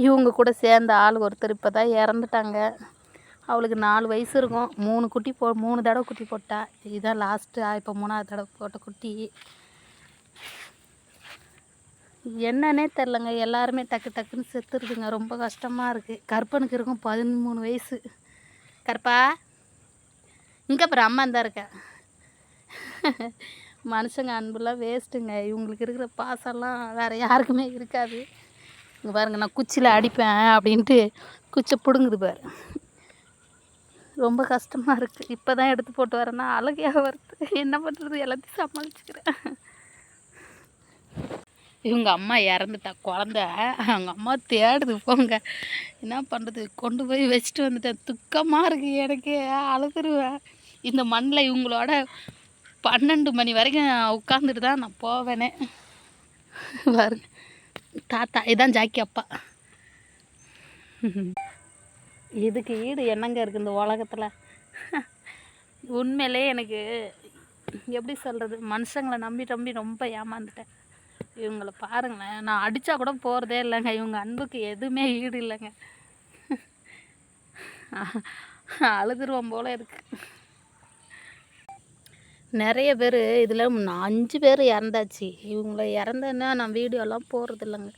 இவங்க கூட சேர்ந்த ஆள் ஒருத்தர் இப்போ தான் இறந்துட்டாங்க. அவளுக்கு 4 வயசு இருக்கும். 3 தடவை குட்டி போட்டா. இதுதான் லாஸ்ட்டு. இப்போ 3ஆவது தடவை போட்ட குட்டி. என்னன்னே தெரிலங்க, எல்லாருமே டக்கு டக்குன்னு செத்துருதுங்க. ரொம்ப கஷ்டமாக இருக்குது. கற்பனுக்கு இருக்கும் 13 வயசு. கற்பா இங்கே அப்புறம் அம்மா தான் இருக்க. மனுஷங்க அன்புலாம் வேஸ்ட்டுங்க. இவங்களுக்கு இருக்கிற பாசம்லாம் வேறு யாருக்குமே இருக்காது. இங்கே பாருங்க, நான் குச்சியில் அடிப்பேன் அப்படின்ட்டு குச்சை பிடுங்குது பாரு. ரொம்ப கஷ்டமாக இருக்குது. இப்போ தான் எடுத்து போட்டு வரேன்னா அழகையாக வருது. என்ன பண்ணுறது, எல்லாத்தையும் சமாளிச்சுக்கிறேன். இவங்க அம்மா இறந்துட்டா. குழந்த அவங்க அம்மா தேடுது. போங்க, என்ன பண்ணுறது, கொண்டு போய் வச்சுட்டு வந்துட்டேன். துக்கமாக இருக்குது எனக்கு, அழுதுருவேன். இந்த மண்ணில் இவங்களோட 12 மணி வரைக்கும் உட்காந்துட்டு தான் நான் போவேனே. பாருங்க, தாத்தா இதான் ஜாக்கி அப்பா. இதுக்கு ஈடு என்னங்க இருக்குது இந்த உலகத்தில்? உண்மையிலே எனக்கு எப்படி சொல்கிறது, மனுஷங்களை நம்பி ரொம்ப ஏமாந்துட்டேன். இவங்களை பாருங்களேன், நான் அடித்தா கூட போகிறதே இல்லைங்க. இவங்க அன்புக்கு எதுவுமே ஈடு இல்லைங்க. அழுதுருவோம் போல் இருக்குது. நிறைய பேர் இதில் 5 பேர் இறந்தாச்சு. இவங்கள இறந்தேன்னா நான் வீடியோலாம் போடுறது இல்லைங்க.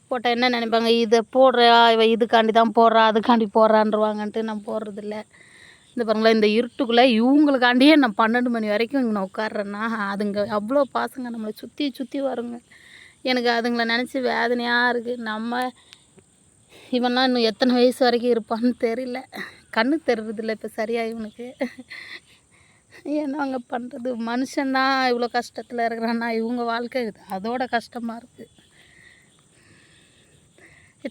போட்டால் என்ன நினைப்பாங்க, இதை போடுறா இவ இதுக்காண்டி தான் போடுறா அதுக்காண்டி போடுறான்றவாங்கன்ட்டு நான் போடுறதில்ல. இந்த பாருங்களேன், இந்த இருட்டுக்குள்ளே இவங்களுக்காண்டியே நான் 12 மணி வரைக்கும் இங்கே நான் உட்காடுறேன்னா அதுங்க அவ்வளோ பாசங்க நம்மளை சுற்றி வருங்க. எனக்கு அதுங்களை நினச்சி வேதனையாக இருக்குது. இவன்லாம் இன்னும் எத்தனை வயசு வரைக்கும் இருப்பான்னு தெரியல. கண்ணு தெரிறதில்ல இப்போ சரியாக இவனுக்கு. என்னங்க பண்ணுறது, மனுஷன்தான் இவ்வளோ கஷ்டத்தில் இருக்கிறான்னா இவங்க வாழ்க்கை அதோட கஷ்டமாக இருக்குது.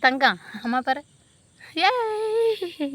தங்கம் அம்மா பாரு, ஏய்.